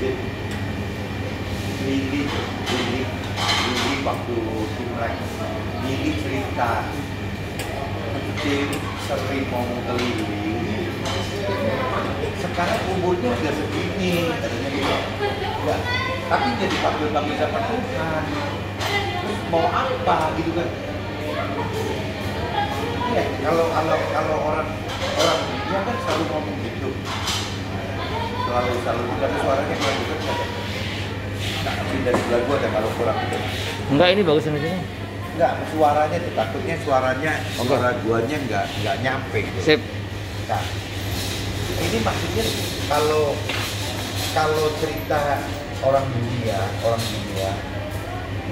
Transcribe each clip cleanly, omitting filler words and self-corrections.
Lili waktu Imlek, Lili cerita Cim sering mau keliling, sekarang umurnya udah segini, katanya gitu. Ya, tapi jadi panggil sama Tuhan, terus mau apa gitu kan? Ya, kalau orang dia kan selalu ngomong gitu, selalu tapi suaranya kurang gitu kan? Nah, dari sebelah gua ada kalau kurang gitu. Enggak, ini bagus ini sini. Enggak, suaranya tuh takutnya suara guanya enggak nyampe gitu. Sip. Nah, ini maksudnya kalau cerita orang dunia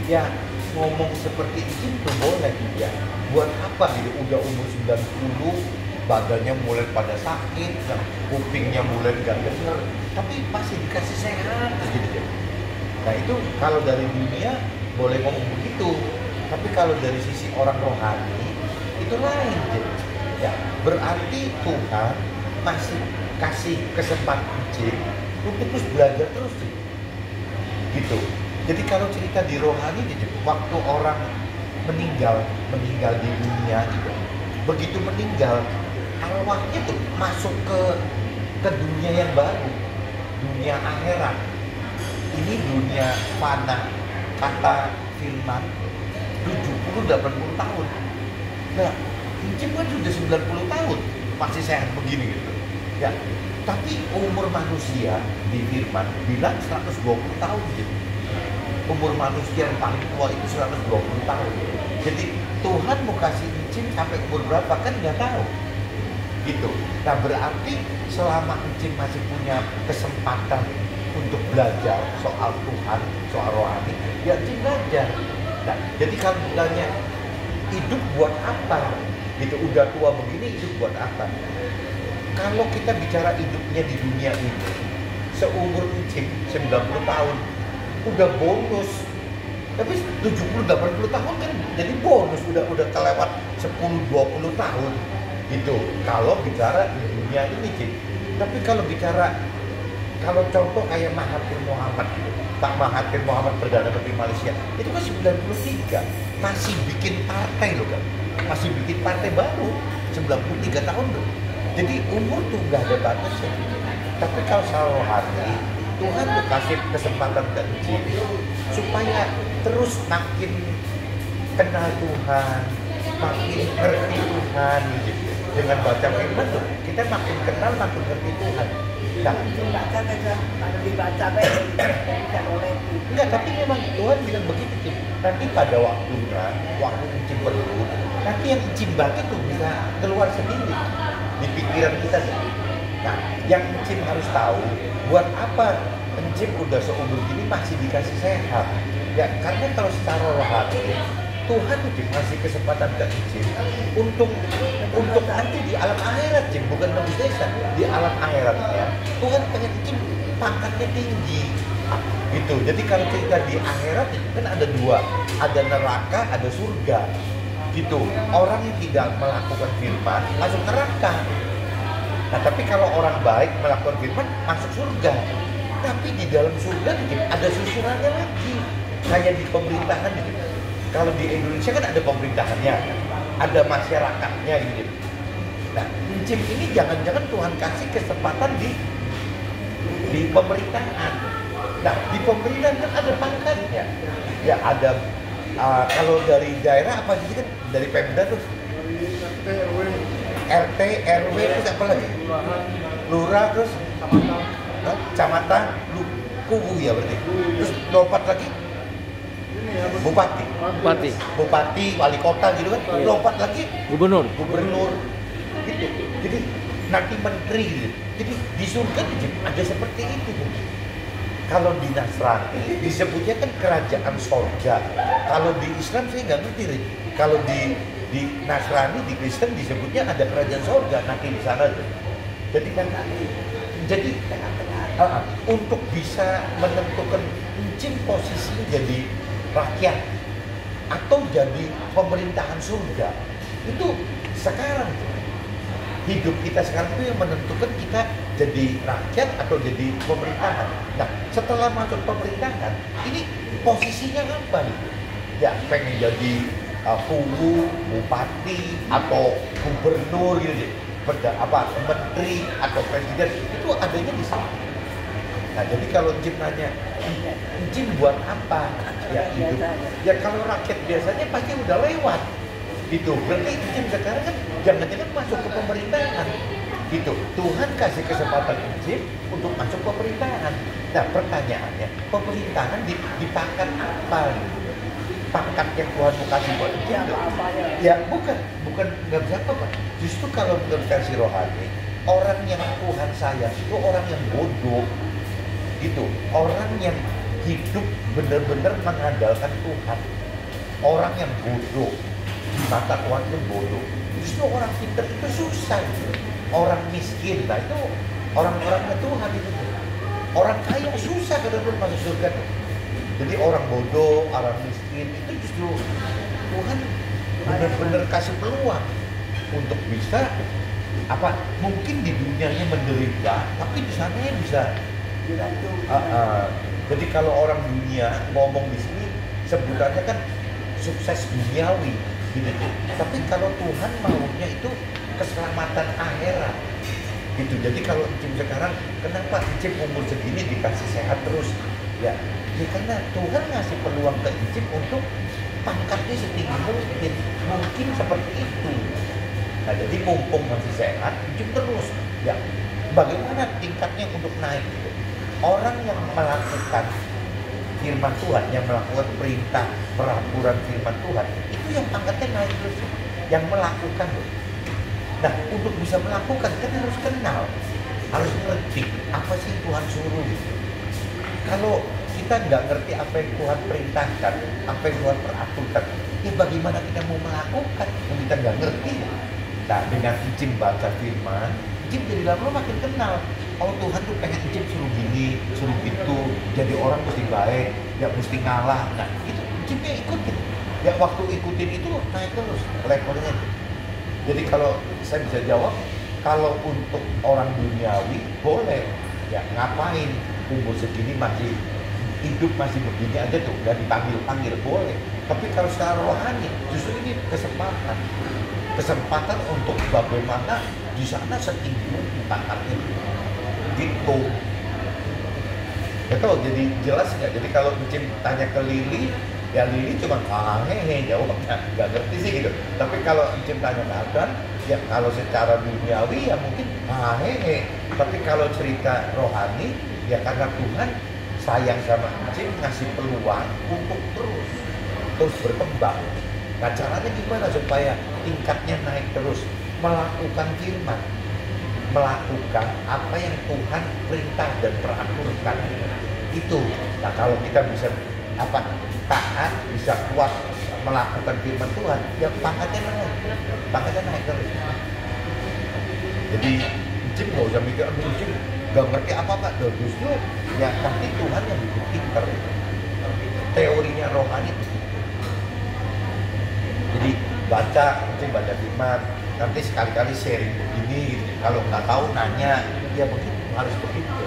ya ngomong seperti itu tuh boleh ya. Buat apa gitu, udah umur 90, badannya mulai pada sakit, kupingnya mulai nggak denger, tapi masih dikasih sehat gitu. Nah itu kalau dari dunia boleh ngomong begitu, tapi kalau dari sisi orang rohani itu lain gitu. Ya, berarti Tuhan masih kasih kesempatan untuk terus belajar terus gitu. Jadi kalau cerita di rohani gitu, waktu orang meninggal di dunia gitu, begitu meninggal arwahnya tuh masuk ke dunia yang baru, dunia akhirat. Ini dunia fana, kata firman 70-80 tahun. Nah, Incim kan sudah 90 tahun masih sehat begini gitu. Ya, tapi umur manusia di firman bilang 120 tahun gitu. Umur manusia yang paling tua itu 120 tahun. Jadi Tuhan mau kasih Incim sampai umur berapa kan nggak tahu. Gitu. Nah berarti selama Incim masih punya kesempatan untuk belajar soal Tuhan, soal rohani, ya Incim belajar. Nah, jadi kalau ditanya hidup buat apa? Gitu, udah tua begini hidup buat apa? Kalau kita bicara hidupnya di dunia ini, seumur Incim 90 tahun, udah bonus. Tapi 70-80 tahun kan jadi bonus, udah kelewat 10-20 tahun gitu. Kalau bicara di dunia ini, Cik. Tapi kalau bicara, kalau contoh kayak Mahathir Mohamad gitu, Pak Mahathir Mohamad Perdana Menteri Malaysia, itu kan 93, masih bikin partai loh kan, masih bikin partai baru, 93 tahun loh. Jadi umur tuh nggak ada batasnya. Tapi kalau soal rohani, Tuhan tuh kasih kesempatan ke Incim supaya terus makin kenal Tuhan, makin ngerti Tuhan gitu. Dengan baca firman tuh kita makin kenal, makin ngerti Tuhan. Nah, enggak, tapi memang Tuhan bilang begitu sih. Nanti pada waktunya, waktu Incim perlu, nanti yang Incim baca tuh bisa keluar sendiri di pikiran kita sendiri. Nah, yang Incim harus tahu, buat apa Incim udah seumur gini masih dikasih sehat? Ya, karena kalau secara rohani Tuhan udah ngasih kesempatan ke Incim untuk nanti di alam akhirat, Cim, bukan tembus desa. Di alam akhiratnya Tuhan pengen Incim pangkatnya tinggi gitu. Jadi kalau cerita di akhirat kan ada dua, ada neraka, ada surga gitu. Orang yang tidak melakukan firman masuk neraka. Nah, tapi kalau orang baik melakukan firman masuk surga. Tapi di dalam surga ada susunannya lagi, kayak di pemerintahan gitu. Kalau di Indonesia kan ada pemerintahannya, ada masyarakatnya gitu. Nah, Incim ini jangan-jangan Tuhan kasih kesempatan di pemerintahan. Nah, di pemerintahan kan ada pangkatnya. Ya ada kalau dari daerah apa gitu kan, dari Pemda tuh RT, RW terus apa lagi? Lurah, terus kecamatan, kubu ya berarti. Terus lompat lagi Bupati, wali kota gitu kan. Lompat lagi Gubernur gitu. Jadi nanti menteri gitu. Jadi di surga ada seperti itu. Kalau di Nasrani disebutnya kan kerajaan sorga. Kalau di Islam saya nggak ngerti, Rik. Kalau di Nasrani, di Kristen disebutnya ada kerajaan sorga nanti di sana tuh. Jadi untuk bisa menentukan Incim posisinya jadi rakyat atau jadi pemerintahan surga, itu sekarang hidup kita sekarang itu yang menentukan kita jadi rakyat atau jadi pemerintahan. Nah, setelah masuk pemerintahan, ini posisinya apa nih? Ya pengen jadi pugu, bupati, atau gubernur gitu deh. Menteri atau presiden itu adanya di sini. Nah jadi kalau Jim nanya, Jim buat apa? Ya hidup. Ya kalau rakyat biasanya pasti udah lewat. Gitu. Berarti Jim sekarang kan jangan-jangan masuk ke pemerintahan. Gitu. Tuhan kasih kesempatan Jim untuk masuk pemerintahan. Nah pertanyaannya, pemerintahan dipangkat apa? Gitu. Pangkat yang Tuhan mau kasih buat Jim. Ya bukan nggak bisa apa. Justru kalau menurut versi rohani, orang yang Tuhan sayang itu orang yang bodoh. Gitu, orang yang hidup benar-benar mengandalkan Tuhan, orang yang bodoh di mata Tuhan itu bodoh. Justru orang pintar itu susah, orang miskin, nah itu orang-orangnya Tuhan itu. Orang kaya susah benar-benar masuk surga. Jadi orang bodoh, orang miskin itu justru Tuhan benar-benar kasih peluang untuk bisa mungkin di dunianya menderita, tapi di sananya bisa. Jadi kalau orang dunia ngomong di sini sebutannya kan sukses duniawi gitu. Tapi kalau Tuhan maunya itu keselamatan akhirat gitu. Jadi kalau Jim sekarang kenapa Jim umur segini dikasih sehat terus? Ya karena Tuhan ngasih peluang ke Jim untuk pangkatnya setinggi mungkin seperti itu. Nah jadi mumpung masih sehat, Jim terus ya bagaimana tingkatnya untuk naik gitu. Orang yang melakukan firman Tuhan, yang melakukan perintah, peraturan firman Tuhan, itu yang pangkatnya naik terus. Yang melakukan. Nah, untuk bisa melakukan kan harus kenal, harus ngerti apa sih Tuhan suruh. Kalau kita nggak ngerti apa yang Tuhan perintahkan, apa yang Tuhan peraturkan, ya bagaimana kita mau melakukan? Kita nggak ngerti. Nah, dengan Jim baca firman, Jim jadi lama-lama makin kenal. Oh Tuhan tuh pengen Jim suruh gini, suruh gitu, jadi orang mesti baik, ya mesti ngalah. Nah itu Jimnya ikutin. Ya waktu ikutin itu naik terus levelnya. Jadi kalau saya bisa jawab, kalau untuk orang duniawi boleh, ya ngapain umur segini masih hidup masih begini aja tuh, nggak dipanggil-panggil boleh. Tapi kalau secara rohani, justru ini kesempatan untuk bagaimana di sana setinggi mungkin pangkatnya. Gitu. Betul, jadi jelas nggak? Jadi kalau Jim tanya ke Lili, ya Lili cuma hehe jawabnya, nggak ngerti sih gitu. Tapi kalau Jim tanya ke Adam, ya kalau secara duniawi ya mungkin hehe. Tapi kalau cerita rohani, ya karena Tuhan sayang sama Jim, ngasih peluang untuk terus berkembang. Nah caranya gimana supaya tingkatnya naik terus? Melakukan firman, melakukan apa yang Tuhan perintah dan peraturkan itu. Nah kalau kita bisa taat, bisa kuat melakukan firman Tuhan, ya pangkatnya naik terus. Jadi Jim nggak usah mikir, Jim nggak ngerti apa-apa. Justru ya nanti Tuhan yang bikin pinter. Teorinya rohani itu. Jadi baca firman, nanti sekali-kali sharing begini gitu. Kalau nggak tahu nanya, ya begitu, harus begitu.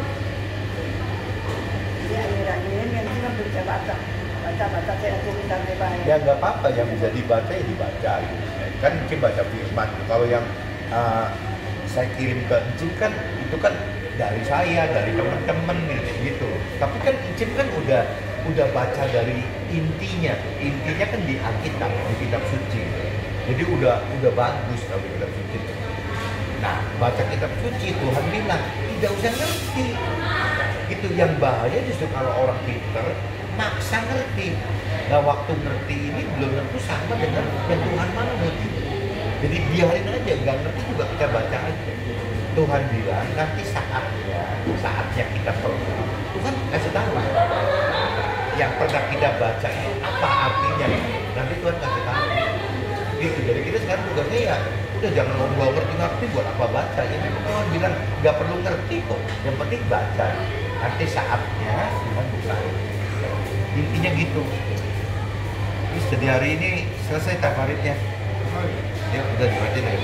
Ya nggak apa-apa, yang bisa dibaca ya dibaca gitu. Kan mungkin baca firman. Kalau yang saya kirim ke Jim kan itu kan dari saya, dari teman-teman gitu. Tapi kan Jim kan udah baca dari intinya kan di Alkitab, di kitab suci. Jadi udah bagus kalau kitab suci. Nah, baca kitab suci Tuhan bilang tidak usah ngerti. Itu yang bahaya justru kalau orang pintar maksa ngerti. Nah, waktu ngerti ini belum tentu sama dengan yang Tuhan mau gitu. Jadi biarin aja, nggak ngerti juga kita baca aja. Tuhan bilang nanti saatnya kita perlu. Tuhan kasih tahu yang pernah kita baca itu apa artinya. Nanti Tuhan kasih tahu. Gitu. Jadi kita sekarang tugasnya ya udah jangan ngomong ngerti buat apa baca. Ya memang Tuhan bilang nggak perlu ngerti kok. Yang penting baca. Nanti saatnya Tuhan buka. Intinya gitu. Terus jadi hari ini selesai tafaridnya. Ya udah dibaca deh.